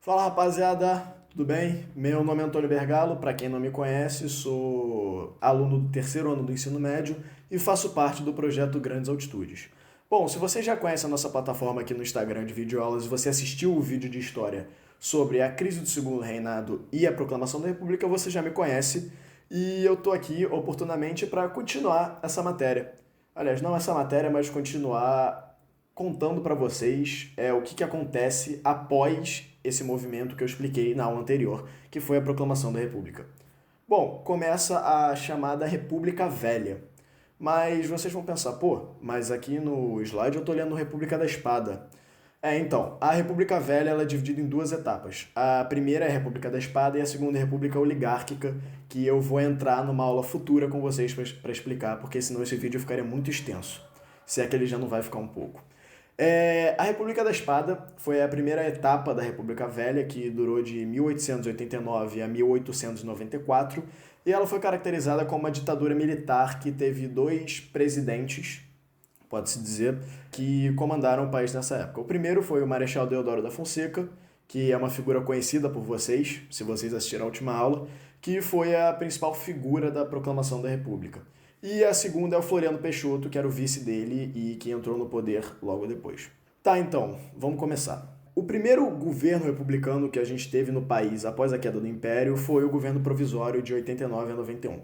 Fala rapaziada, tudo bem? Meu nome é Antônio Bergalo, para quem não me conhece, sou aluno do terceiro ano do ensino médio e faço parte do projeto Grandes Altitudes. Bom, se você já conhece a nossa plataforma aqui no Instagram de videoaulas e você assistiu o vídeo de história sobre a crise do Segundo Reinado e a proclamação da República, você já me conhece e eu tô aqui oportunamente para continuar essa matéria. Aliás, não essa matéria, mas continuar contando para vocês o que acontece após esse movimento que eu expliquei na aula anterior, que foi a proclamação da República. Bom, começa a chamada República Velha. Mas vocês vão pensar, pô, mas aqui no slide eu tô lendo República da Espada. Então, a República Velha ela é dividida em duas etapas. A primeira é a República da Espada e a segunda é a República Oligárquica, que eu vou entrar numa aula futura com vocês para explicar, porque senão esse vídeo ficaria muito extenso, se é que ele já não vai ficar um pouco. A República da Espada foi a primeira etapa da República Velha, que durou de 1889 a 1894, e ela foi caracterizada como uma ditadura militar que teve dois presidentes, pode-se dizer, que comandaram o país nessa época. O primeiro foi o Marechal Deodoro da Fonseca, que é uma figura conhecida por vocês, se vocês assistiram a última aula, que foi a principal figura da proclamação da República. E a segunda é o Floriano Peixoto, que era o vice dele e que entrou no poder logo depois. Tá, então, vamos começar. O primeiro governo republicano que a gente teve no país após a queda do Império foi o governo provisório de 89 a 91.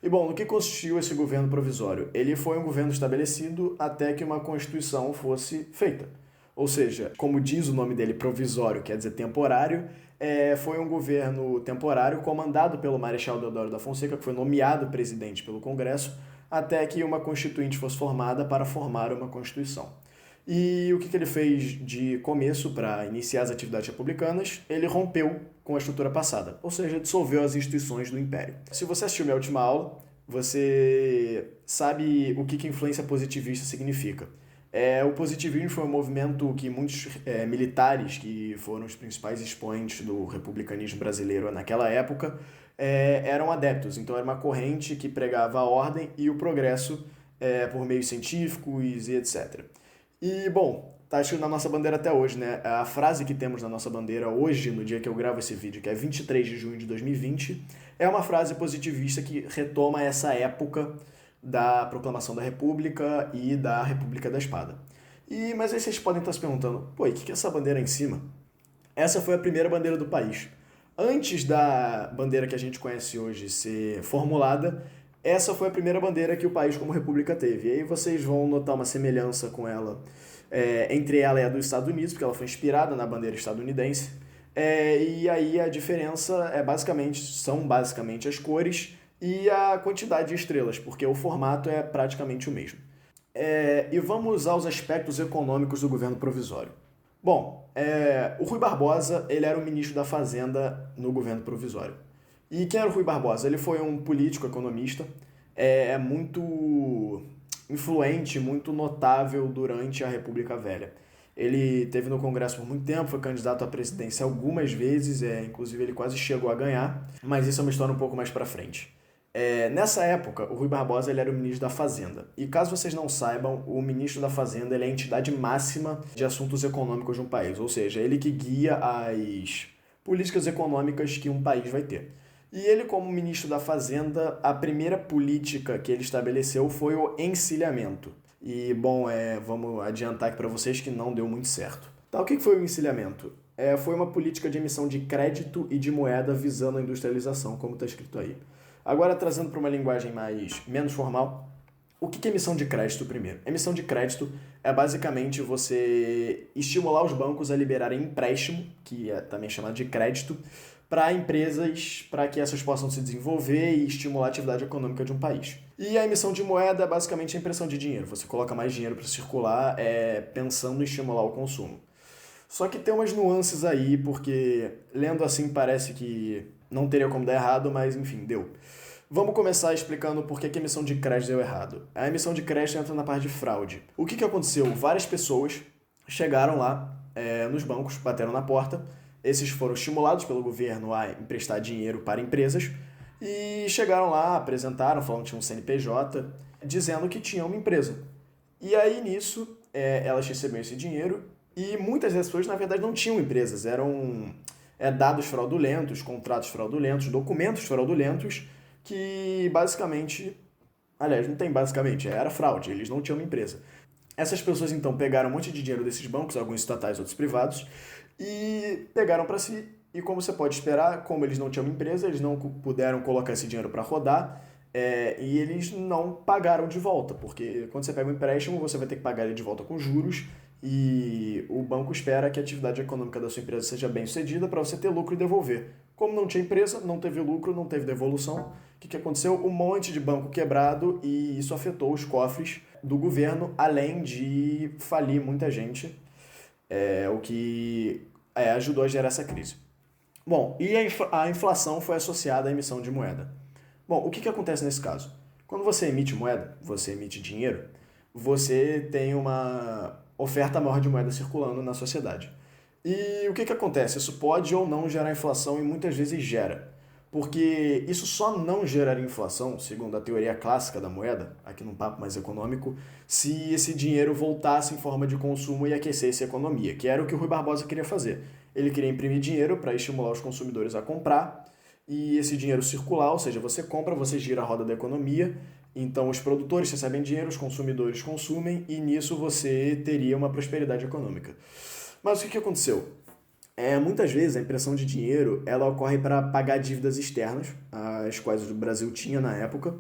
E bom, no que consistiu esse governo provisório? Ele foi um governo estabelecido até que uma constituição fosse feita. Ou seja, como diz o nome dele, provisório, quer dizer temporário, foi um governo temporário comandado pelo Marechal Deodoro da Fonseca, que foi nomeado presidente pelo Congresso, até que uma constituinte fosse formada para formar uma Constituição. E o que ele fez de começo para iniciar as atividades republicanas? Ele rompeu com a estrutura passada, ou seja, dissolveu as instituições do Império. Se você assistiu minha última aula, você sabe o que influência positivista significa. O positivismo foi um movimento que muitos militares, que foram os principais expoentes do republicanismo brasileiro naquela época, eram adeptos. Então era uma corrente que pregava a ordem e o progresso por meios científicos e etc. E, bom, tá escrito na nossa bandeira até hoje, né? A frase que temos na nossa bandeira hoje, no dia que eu gravo esse vídeo, que é 23 de junho de 2020, é uma frase positivista que retoma essa época da proclamação da República e da República da Espada. Mas aí vocês podem estar se perguntando, pô, e o que é essa bandeira aí em cima? Essa foi a primeira bandeira do país. Antes da bandeira que a gente conhece hoje ser formulada, essa foi a primeira bandeira que o país como república teve. E aí vocês vão notar uma semelhança com ela, entre ela e a dos Estados Unidos, porque ela foi inspirada na bandeira estadunidense. E aí a diferença são basicamente as cores e a quantidade de estrelas, porque o formato é praticamente o mesmo. E vamos aos aspectos econômicos do governo provisório. Bom, o Rui Barbosa ele era o ministro da Fazenda no governo provisório. E quem era o Rui Barbosa? Ele foi um político economista, muito influente, muito notável durante a República Velha. Ele teve no Congresso por muito tempo, foi candidato à presidência algumas vezes, inclusive ele quase chegou a ganhar, mas isso é uma história um pouco mais pra frente. Nessa época, o Rui Barbosa ele era o ministro da Fazenda. E caso vocês não saibam, o ministro da Fazenda ele é a entidade máxima de assuntos econômicos de um país, ou seja, ele que guia as políticas econômicas que um país vai ter. E ele, como ministro da Fazenda, a primeira política que ele estabeleceu foi o encilhamento. E, bom, vamos adiantar aqui para vocês que não deu muito certo. Tá, o que foi o encilhamento? Foi uma política de emissão de crédito e de moeda visando a industrialização, como está escrito aí. Agora, trazendo para uma linguagem menos formal, o que é emissão de crédito primeiro? Emissão de crédito é basicamente você estimular os bancos a liberarem empréstimo, que é também chamado de crédito, para empresas, para que essas possam se desenvolver e estimular a atividade econômica de um país. E a emissão de moeda é basicamente a impressão de dinheiro. Você coloca mais dinheiro para circular, pensando em estimular o consumo. Só que tem umas nuances aí, porque lendo assim parece que não teria como dar errado, mas enfim, deu. Vamos começar explicando por que a emissão de crédito deu errado. A emissão de crédito entra na parte de fraude. O que aconteceu? Várias pessoas chegaram lá nos bancos, bateram na porta. Esses foram estimulados pelo governo a emprestar dinheiro para empresas e chegaram lá, apresentaram, falando que tinha um CNPJ, dizendo que tinha uma empresa. E aí nisso elas receberam esse dinheiro e muitas das pessoas na verdade não tinham empresas, eram dados fraudulentos, contratos fraudulentos, documentos fraudulentos, que basicamente, aliás, não tem basicamente, era fraude, eles não tinham uma empresa. Essas pessoas então pegaram um monte de dinheiro desses bancos, alguns estatais, outros privados, e pegaram para si. E como você pode esperar, como eles não tinham uma empresa, eles não puderam colocar esse dinheiro para rodar, e eles não pagaram de volta, porque quando você pega um empréstimo, você vai ter que pagar ele de volta com juros, e o banco espera que a atividade econômica da sua empresa seja bem sucedida para você ter lucro e devolver. Como não tinha empresa, não teve lucro, não teve devolução, o que aconteceu? Um monte de banco quebrado, e isso afetou os cofres do governo, além de falir muita gente, o que ajudou a gerar essa crise. Bom, e a inflação foi associada à emissão de moeda. Bom, o que acontece nesse caso? Quando você emite moeda, você emite dinheiro, você tem uma oferta maior de moeda circulando na sociedade. E o que acontece? Isso pode ou não gerar inflação, e muitas vezes gera. Porque isso só não geraria inflação, segundo a teoria clássica da moeda, aqui num papo mais econômico, se esse dinheiro voltasse em forma de consumo e aquecesse a economia, que era o que o Rui Barbosa queria fazer. Ele queria imprimir dinheiro para estimular os consumidores a comprar, e esse dinheiro circular, ou seja, você compra, você gira a roda da economia, então os produtores recebem dinheiro, os consumidores consumem, e nisso você teria uma prosperidade econômica. Mas o que aconteceu? Muitas vezes a impressão de dinheiro ela ocorre para pagar dívidas externas, as quais o Brasil tinha na época,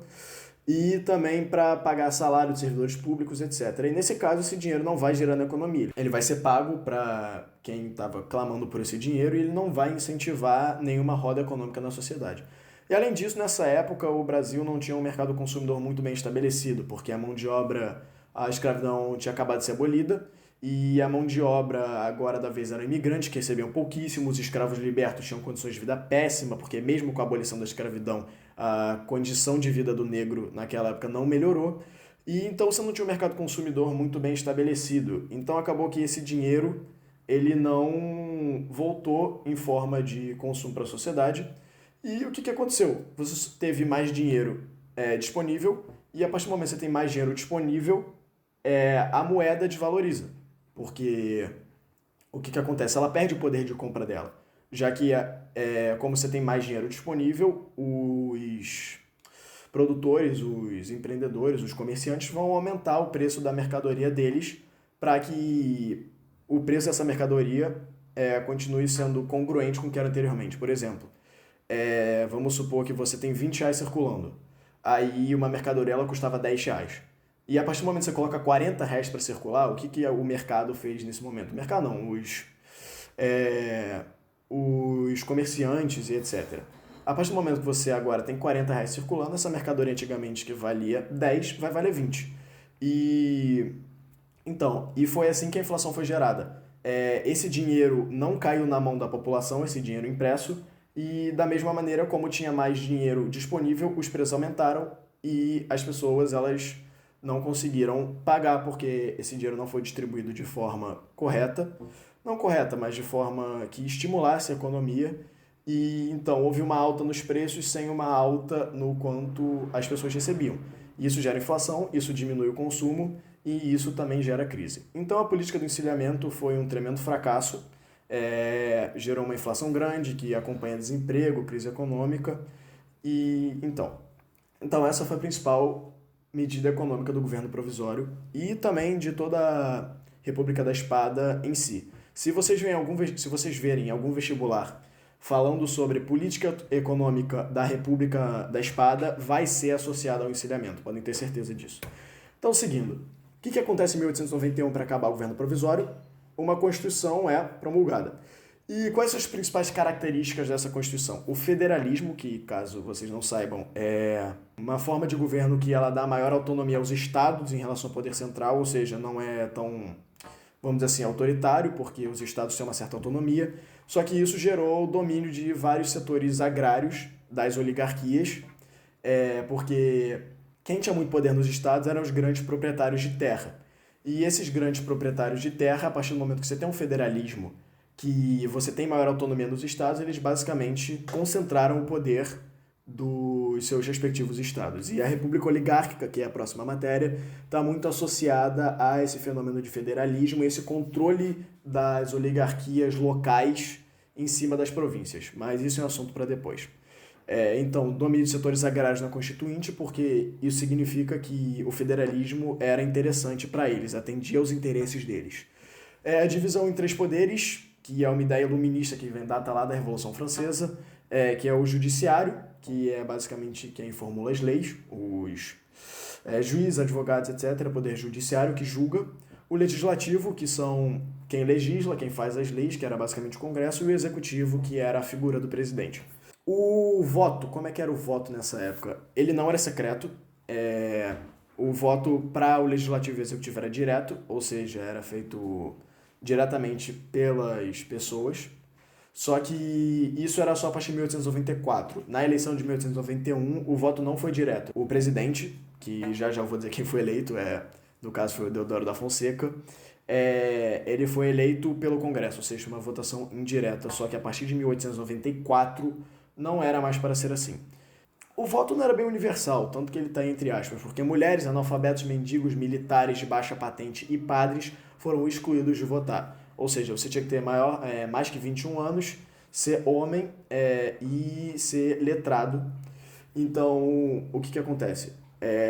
e também para pagar salário de servidores públicos, etc. E nesse caso, esse dinheiro não vai gerar na economia. Ele vai ser pago para quem estava clamando por esse dinheiro, e ele não vai incentivar nenhuma roda econômica na sociedade. E além disso, nessa época, o Brasil não tinha um mercado consumidor muito bem estabelecido, porque a mão de obra, a escravidão tinha acabado de ser abolida, e a mão de obra agora da vez eram imigrantes, que recebiam pouquíssimo, os escravos libertos tinham condições de vida péssima, porque mesmo com a abolição da escravidão, a condição de vida do negro naquela época não melhorou, e então você não tinha um mercado consumidor muito bem estabelecido. Então acabou que esse dinheiro ele não voltou em forma de consumo para a sociedade. E o que aconteceu? Você teve mais dinheiro disponível, e a partir do momento que você tem mais dinheiro disponível, a moeda desvaloriza. Porque o que acontece? Ela perde o poder de compra dela. Já que, como você tem mais dinheiro disponível, os produtores, os empreendedores, os comerciantes vão aumentar o preço da mercadoria deles para que o preço dessa mercadoria continue sendo congruente com o que era anteriormente. Por exemplo, vamos supor que você tem R$ 20 circulando. Aí uma mercadoria ela custava R$ 10. E a partir do momento que você coloca R$ 40 para circular, o que o mercado fez nesse momento? O mercado não, os comerciantes e etc. A partir do momento que você agora tem R$ 40 circulando, essa mercadoria antigamente que valia 10 vai valer 20. E foi assim que a inflação foi gerada. Esse dinheiro não caiu na mão da população, esse dinheiro impresso, e da mesma maneira como tinha mais dinheiro disponível, os preços aumentaram e as pessoas elas não conseguiram pagar porque esse dinheiro não foi distribuído de forma correta, não correta, mas de forma que estimulasse a economia, e então houve uma alta nos preços sem uma alta no quanto as pessoas recebiam. Isso gera inflação, isso diminui o consumo e isso também gera crise. Então a política do encilhamento foi um tremendo fracasso, gerou uma inflação grande que acompanha desemprego, crise econômica, e então essa foi a principal medida econômica do governo provisório e também de toda a República da Espada em si. Se vocês verem algum vestibular falando sobre política econômica da República da Espada, vai ser associada ao encilhamento, podem ter certeza disso. Então, seguindo, o que acontece em 1891 para acabar o governo provisório? Uma Constituição é promulgada. E quais são as principais características dessa Constituição? O federalismo, que, caso vocês não saibam, é uma forma de governo que ela dá maior autonomia aos estados em relação ao poder central, ou seja, não é tão, vamos dizer assim, autoritário, porque os estados têm uma certa autonomia, só que isso gerou o domínio de vários setores agrários das oligarquias, porque quem tinha muito poder nos estados eram os grandes proprietários de terra. E esses grandes proprietários de terra, a partir do momento que você tem um federalismo, que você tem maior autonomia nos estados, eles basicamente concentraram o poder dos seus respectivos estados. E a República Oligárquica, que é a próxima matéria, está muito associada a esse fenômeno de federalismo, esse controle das oligarquias locais em cima das províncias, mas isso é um assunto para depois. Então, domínio de setores agrários na Constituinte, porque isso significa que o federalismo era interessante para eles, atendia aos interesses deles. A divisão em três poderes, que é uma ideia iluminista que vem data lá da Revolução Francesa, que é o judiciário, que é basicamente quem formula as leis, os juízes, advogados, etc., poder judiciário que julga, o legislativo, que são quem legisla, quem faz as leis, que era basicamente o Congresso, e o executivo, que era a figura do presidente. O voto, como é que era o voto nessa época? Ele não era secreto, o voto para o legislativo e o executivo era direto, ou seja, era feito diretamente pelas pessoas, só que isso era só a partir de 1894. Na eleição de 1891, o voto não foi direto. O presidente, que já vou dizer quem foi eleito, no caso foi o Deodoro da Fonseca, ele foi eleito pelo Congresso, ou seja, uma votação indireta, só que a partir de 1894 não era mais para ser assim. O voto não era bem universal, tanto que ele está entre aspas, porque mulheres, analfabetos, mendigos, militares de baixa patente e padres foram excluídos de votar. Ou seja, você tinha que ter mais que 21 anos, ser homem e ser letrado. Então, o que acontece?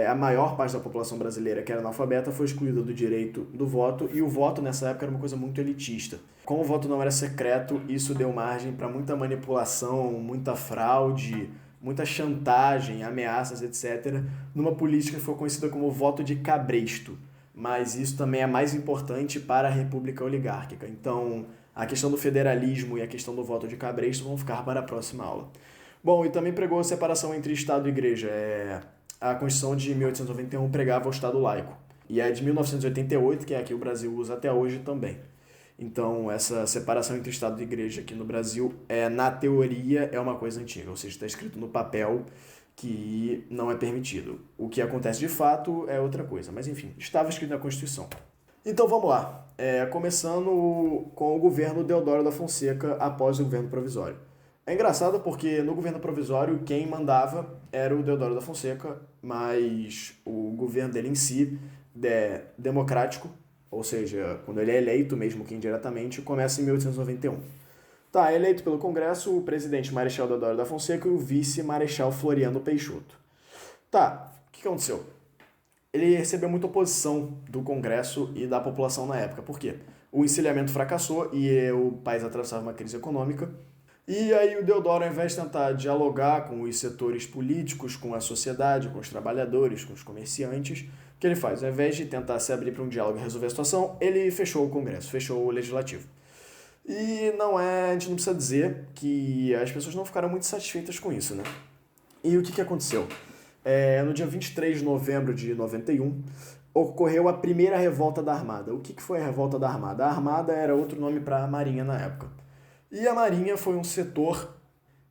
A maior parte da população brasileira que era analfabeta foi excluída do direito do voto, e o voto nessa época era uma coisa muito elitista. Como o voto não era secreto, isso deu margem para muita manipulação, muita fraude, muita chantagem, ameaças, etc., numa política que foi conhecida como voto de cabresto. Mas isso também é mais importante para a república oligárquica. Então, a questão do federalismo e a questão do voto de cabresto vão ficar para a próxima aula. Bom, e também pregou a separação entre Estado e Igreja. A Constituição de 1891 pregava o Estado laico. E a de 1988, que é a que o Brasil usa até hoje também. Então, essa separação entre Estado e Igreja aqui no Brasil, na teoria, é uma coisa antiga. Ou seja, está escrito no papel que não é permitido. O que acontece de fato é outra coisa. Mas, enfim, estava escrito na Constituição. Então, vamos lá. Começando com o governo Deodoro da Fonseca após o governo provisório. É engraçado porque no governo provisório quem mandava era o Deodoro da Fonseca, mas o governo dele em si é democrático, ou seja, quando ele é eleito, mesmo que indiretamente, começa em 1891. Tá, eleito pelo Congresso o presidente Marechal Deodoro da Fonseca e o vice-marechal Floriano Peixoto. Tá, o que aconteceu? Ele recebeu muita oposição do Congresso e da população na época. Por quê? O encilhamento fracassou e o país atravessava uma crise econômica. E aí o Deodoro, ao invés de tentar dialogar com os setores políticos, com a sociedade, com os trabalhadores, com os comerciantes, o que ele faz? Ao invés de tentar se abrir para um diálogo e resolver a situação, ele fechou o Congresso, fechou o Legislativo. E a gente não precisa dizer que as pessoas não ficaram muito satisfeitas com isso, né? E o que aconteceu? No dia 23 de novembro de 91, ocorreu a primeira revolta da Armada. O que foi a revolta da Armada? A Armada era outro nome para a Marinha na época. E a Marinha foi um setor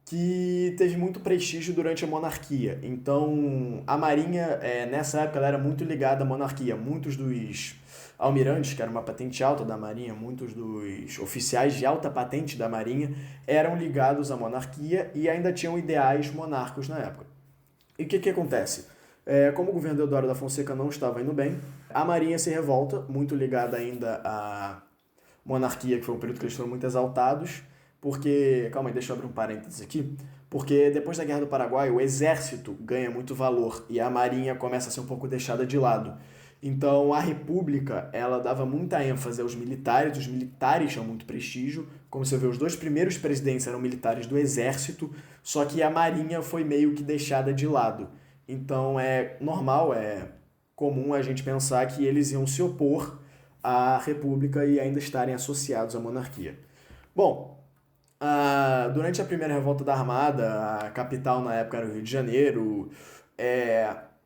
que teve muito prestígio durante a monarquia. Então, a Marinha, nessa época, ela era muito ligada à monarquia. Muitos dos almirantes, que era uma patente alta da Marinha, muitos dos oficiais de alta patente da Marinha eram ligados à monarquia e ainda tinham ideais monárquicos na época. E o que acontece? Como o governo Deodoro da Fonseca não estava indo bem, a Marinha se revolta, muito ligada ainda à monarquia, que foi um período que eles foram muito exaltados, porque, calma aí, deixa eu abrir um parênteses aqui, porque depois da Guerra do Paraguai, o exército ganha muito valor e a marinha começa a ser um pouco deixada de lado. Então, a República, ela dava muita ênfase aos militares, os militares tinham muito prestígio, como você vê, os dois primeiros presidentes eram militares do exército, só que a marinha foi meio que deixada de lado. Então, é normal, é comum a gente pensar que eles iam se opor à República e ainda estarem associados à monarquia. Bom, durante a primeira revolta da Armada, a capital na época era o Rio de Janeiro,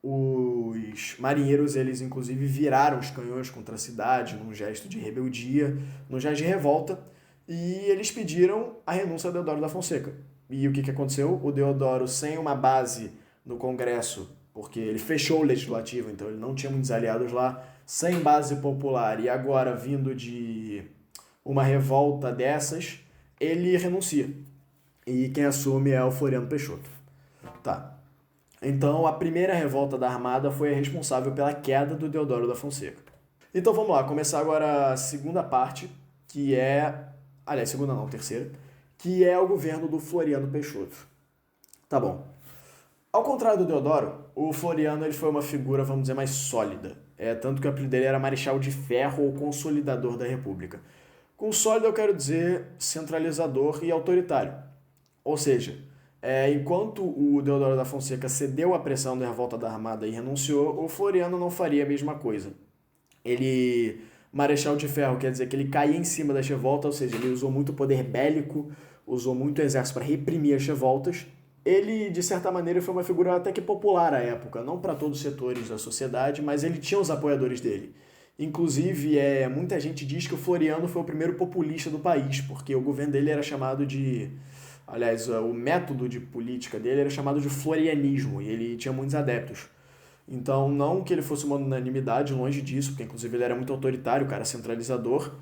os marinheiros, eles inclusive viraram os canhões contra a cidade num gesto de rebeldia, num gesto de revolta, e eles pediram a renúncia do Deodoro da Fonseca. E o que aconteceu? O Deodoro, sem uma base no Congresso, porque ele fechou o Legislativo, então ele não tinha muitos aliados lá, sem base popular, e agora vindo de uma revolta dessas, ele renuncia. E quem assume é o Floriano Peixoto. Tá. Então, a primeira revolta da Armada foi a responsável pela queda do Deodoro da Fonseca. Então, vamos lá. Começar agora a segunda parte, que é... Aliás, segunda não, terceira. que é o governo do Floriano Peixoto. Tá bom. Ao contrário do Deodoro, o Floriano ele foi uma figura, vamos dizer, mais sólida. Tanto que o apelido dele era Marechal de Ferro ou Consolidador da República. Com sólido eu quero dizer centralizador e autoritário. Ou seja, enquanto o Deodoro da Fonseca cedeu à pressão da revolta da Armada e renunciou, o Floriano não faria a mesma coisa. Ele, Marechal de Ferro, quer dizer que ele caía em cima das revoltas, ou seja, ele usou muito poder bélico, usou muito exército para reprimir as revoltas. Ele, de certa maneira, foi uma figura até que popular à época, não para todos os setores da sociedade, mas ele tinha os apoiadores dele. Inclusive, muita gente diz que o Floriano foi o primeiro populista do país, porque o governo dele era chamado de... Aliás, o método de política dele era chamado de florianismo, e ele tinha muitos adeptos. Então, não que ele fosse uma unanimidade, longe disso, porque inclusive ele era muito autoritário, cara, centralizador.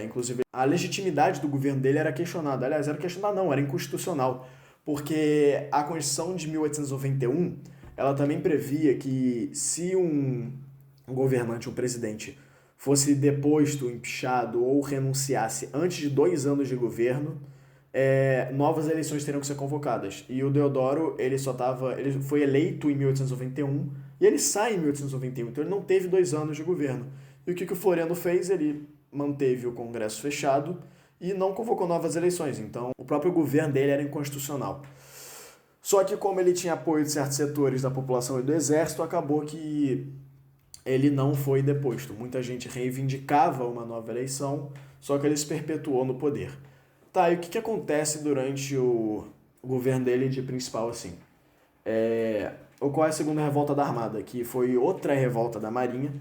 Inclusive, a legitimidade do governo dele era questionada. Aliás, era questionada não, era inconstitucional. Porque a Constituição de 1891, ela também previa que se um governante, um presidente, fosse deposto, empichado ou renunciasse antes de 2 anos de governo, novas eleições teriam que ser convocadas. E o Deodoro, ele foi eleito em 1891 e ele sai em 1891, então ele não teve 2 anos de governo. E o que o Floriano fez? Ele manteve o Congresso fechado e não convocou novas eleições. Então, o próprio governo dele era inconstitucional. Só que como ele tinha apoio de certos setores da população e do exército, acabou que ele não foi deposto. Muita gente reivindicava uma nova eleição, só que ele se perpetuou no poder. Tá, e o que acontece durante o governo dele de principal assim? Ocorre a segunda revolta da Armada, que foi outra revolta da Marinha,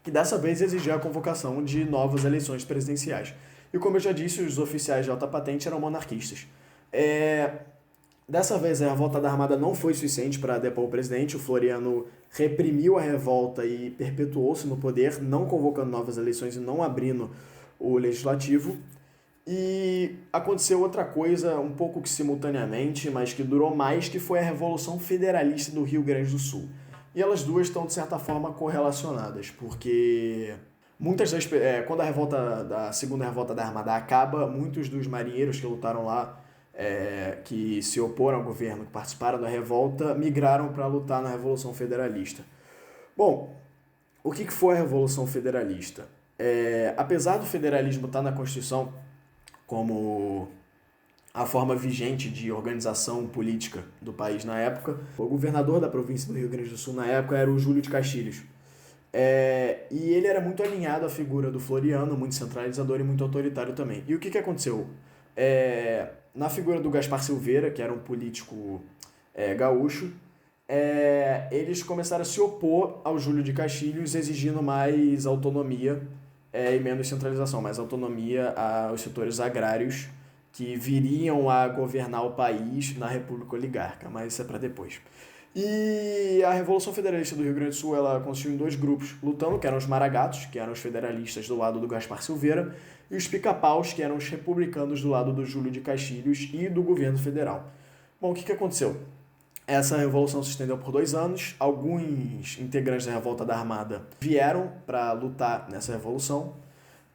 que dessa vez exigia a convocação de novas eleições presidenciais. E como eu já disse, os oficiais de alta patente eram monarquistas. Dessa vez a revolta da Armada não foi suficiente para depor o presidente, o Floriano reprimiu a revolta e perpetuou-se no poder, não convocando novas eleições e não abrindo o legislativo. E aconteceu outra coisa um pouco que simultaneamente, mas que durou mais, que foi a Revolução Federalista do Rio Grande do Sul. E elas duas estão, de certa forma, correlacionadas, porque quando a segunda revolta da Armada acaba, muitos dos marinheiros que lutaram lá, que se oporam ao governo, que participaram da revolta, migraram para lutar na Revolução Federalista. Bom, o que foi a Revolução Federalista? Apesar do federalismo estar na Constituição como a forma vigente de organização política do país na época, o governador da província do Rio Grande do Sul na época era o Júlio de Castilhos. E ele era muito alinhado à figura do Floriano, muito centralizador e muito autoritário também. E o que aconteceu? Na figura do Gaspar Silveira, que era um político gaúcho, eles começaram a se opor ao Júlio de Castilhos, exigindo mais autonomia e menos centralização, mais autonomia aos setores agrários que viriam a governar o país na República Oligarca, mas isso é para depois. E a Revolução Federalista do Rio Grande do Sul, ela consistiu em 2 grupos lutando, que eram os Maragatos, que eram os federalistas do lado do Gaspar Silveira, e os Pica-Paus, que eram os republicanos do lado do Júlio de Castilhos e do governo federal. Bom, o que aconteceu? Essa revolução se estendeu por 2 anos, alguns integrantes da revolta da Armada vieram para lutar nessa revolução,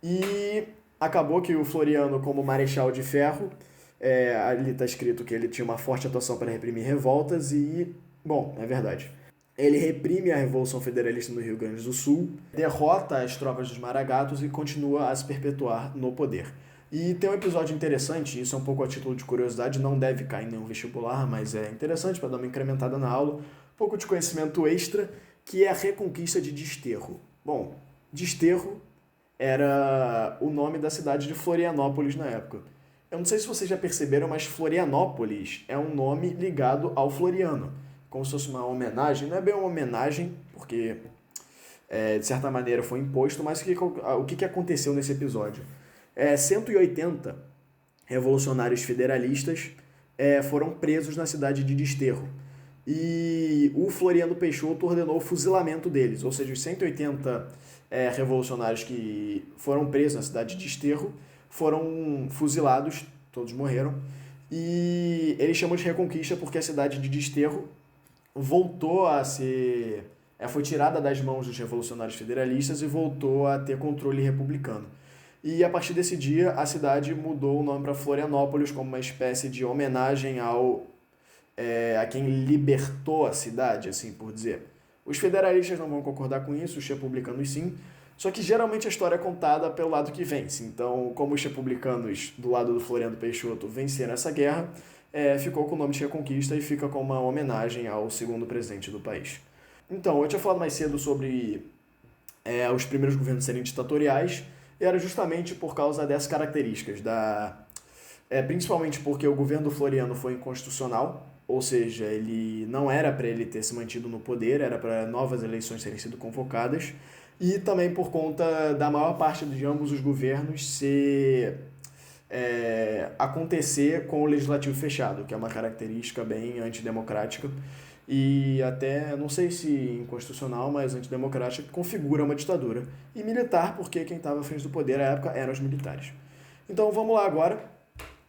e acabou que o Floriano, como Marechal de Ferro, ali está escrito que ele tinha uma forte atuação para reprimir revoltas e... Bom, é verdade. Ele reprime a Revolução Federalista no Rio Grande do Sul, derrota as tropas dos Maragatos e continua a se perpetuar no poder. E tem um episódio interessante, isso é um pouco a título de curiosidade, não deve cair em nenhum vestibular, mas é interessante para dar uma incrementada na aula, um pouco de conhecimento extra, que é a Reconquista de Desterro. Bom, Desterro era o nome da cidade de Florianópolis na época. Eu não sei se vocês já perceberam, mas Florianópolis é um nome ligado ao Floriano, como se fosse uma homenagem. Não é bem uma homenagem, porque de certa maneira foi imposto, mas o que aconteceu nesse episódio? 180 revolucionários federalistas foram presos na cidade de Desterro. E o Floriano Peixoto ordenou o fuzilamento deles, ou seja, os 180 revolucionários que foram presos na cidade de Desterro foram fuzilados, todos morreram, e eles chamam de Reconquista porque a cidade de Desterro voltou a ser... foi tirada das mãos dos revolucionários federalistas e voltou a ter controle republicano. E a partir desse dia, a cidade mudou o nome para Florianópolis como uma espécie de homenagem a quem libertou a cidade, assim por dizer. Os federalistas não vão concordar com isso, os republicanos sim, só que geralmente a história é contada pelo lado que vence. Então, como os republicanos do lado do Floriano Peixoto venceram essa guerra, ficou com o nome de Reconquista e fica como uma homenagem ao segundo presidente do país. Então, eu tinha falado mais cedo sobre os primeiros governos serem ditatoriais, e era justamente por causa dessas características, principalmente porque o governo do Floriano foi inconstitucional, ou seja, ele não era para ele ter se mantido no poder, era para novas eleições terem sido convocadas, e também por conta da maior parte de ambos os governos acontecer com o legislativo fechado, que é uma característica bem antidemocrática e até, não sei se inconstitucional, mas antidemocrática, que configura uma ditadura. E militar, porque quem estava à frente do poder à época eram os militares. Então vamos lá agora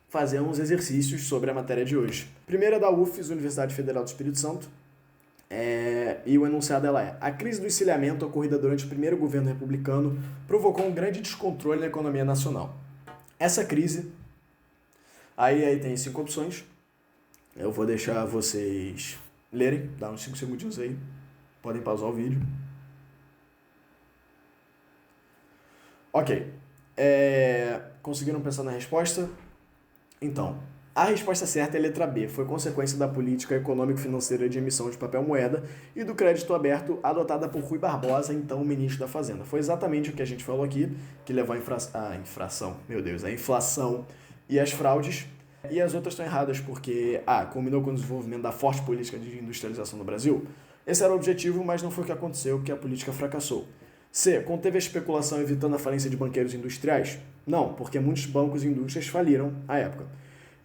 fazer uns exercícios sobre a matéria de hoje. Primeiro é da UFES, Universidade Federal do Espírito Santo, e o enunciado dela é: a crise do encilhamento ocorrida durante o primeiro governo republicano provocou um grande descontrole na economia nacional. Essa crise, aí tem 5 opções, eu vou deixar vocês lerem, dá uns 5 segundinhos aí, podem pausar o vídeo. Ok, conseguiram pensar na resposta? Então, a resposta certa é a letra B, foi consequência da política econômico-financeira de emissão de papel moeda e do crédito aberto adotada por Rui Barbosa, então ministro da Fazenda. Foi exatamente o que a gente falou aqui, que levou a inflação e as fraudes. E as outras estão erradas porque combinou com o desenvolvimento da forte política de industrialização no Brasil. Esse era o objetivo, mas não foi o que aconteceu, porque a política fracassou. C. Conteve a especulação evitando a falência de banqueiros industriais? Não, porque muitos bancos e indústrias faliram à época.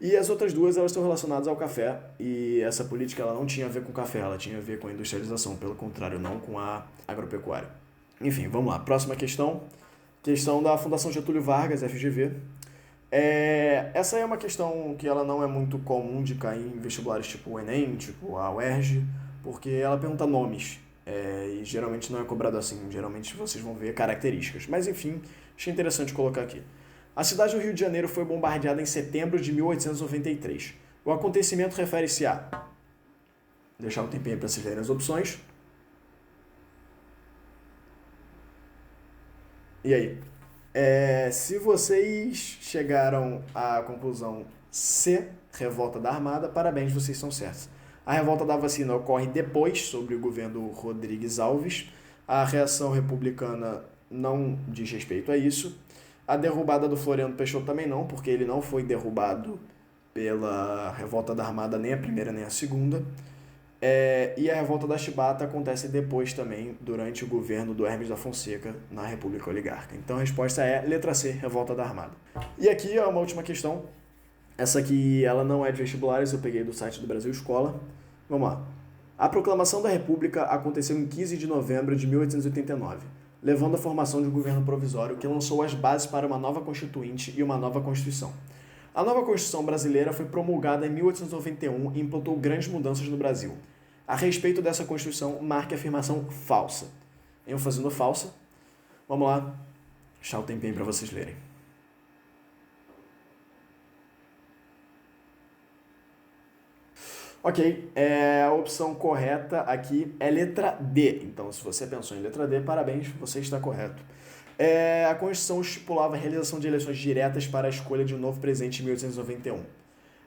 E as outras duas, elas estão relacionadas ao café, e essa política ela não tinha a ver com o café, ela tinha a ver com a industrialização, pelo contrário, não com a agropecuária. Enfim, vamos lá. Próxima questão. Questão da Fundação Getúlio Vargas, FGV. Essa é uma questão que ela não é muito comum de cair em vestibulares tipo o Enem, tipo a UERJ, porque ela pergunta nomes, e geralmente não é cobrado assim, geralmente vocês vão ver características. Mas enfim, achei interessante colocar aqui. A cidade do Rio de Janeiro foi bombardeada em setembro de 1893. O acontecimento refere-se a... Deixar um tempinho para vocês lerem as opções. E aí? Se vocês chegaram à conclusão C, revolta da Armada, parabéns, vocês estão certos. A revolta da vacina ocorre depois, sobre o governo Rodrigues Alves. A reação republicana não diz respeito a isso. A derrubada do Floriano Peixoto também não, porque ele não foi derrubado pela revolta da Armada, nem a primeira nem a segunda. E a revolta da Chibata acontece depois também, durante o governo do Hermes da Fonseca, na República Oligarca. Então a resposta é letra C, revolta da Armada. E aqui é uma última questão. Essa aqui ela não é de vestibulares, eu peguei do site do Brasil Escola. Vamos lá. A proclamação da República aconteceu em 15 de novembro de 1889, levando à formação de um governo provisório que lançou as bases para uma nova Constituinte e uma nova Constituição. A nova Constituição brasileira foi promulgada em 1891 e implantou grandes mudanças no Brasil. A respeito dessa Constituição, marque a afirmação falsa. ênfase no falsa. Vamos lá, deixar o tempinho para vocês lerem. Ok, a opção correta aqui é letra D. Então, se você pensou em letra D, parabéns, você está correto. A Constituição estipulava a realização de eleições diretas para a escolha de um novo presidente em 1891.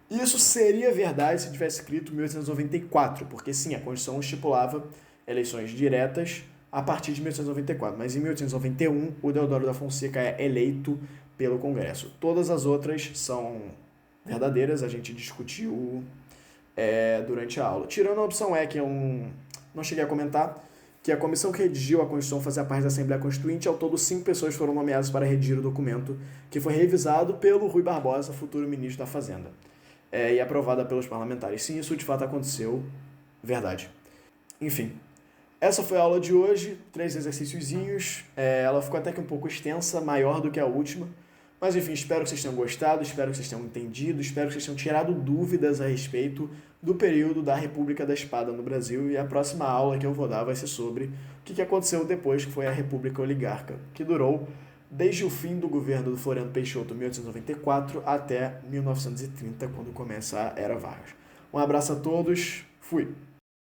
Isso seria verdade se tivesse escrito 1894, porque sim, a Constituição estipulava eleições diretas a partir de 1894, mas em 1891 o Deodoro da Fonseca é eleito pelo Congresso. Todas as outras são verdadeiras, a gente discutiu durante a aula. Tirando a opção E, que eu não cheguei a comentar, que a comissão que redigiu a Constituição fazia parte da Assembleia Constituinte. Ao todo, 5 pessoas foram nomeadas para redigir o documento, que foi revisado pelo Rui Barbosa, futuro ministro da Fazenda, e aprovada pelos parlamentares. Sim, isso de fato aconteceu, verdade. Enfim, essa foi a aula de hoje, 3 exercíciozinhos. Ela ficou até que um pouco extensa, maior do que a última. Mas enfim, espero que vocês tenham gostado, espero que vocês tenham entendido, espero que vocês tenham tirado dúvidas a respeito do período da República da Espada no Brasil. E a próxima aula que eu vou dar vai ser sobre o que aconteceu depois, que foi a República Oligarca, que durou desde o fim do governo do Floriano Peixoto, 1894, até 1930, quando começa a Era Vargas. Um abraço a todos, fui!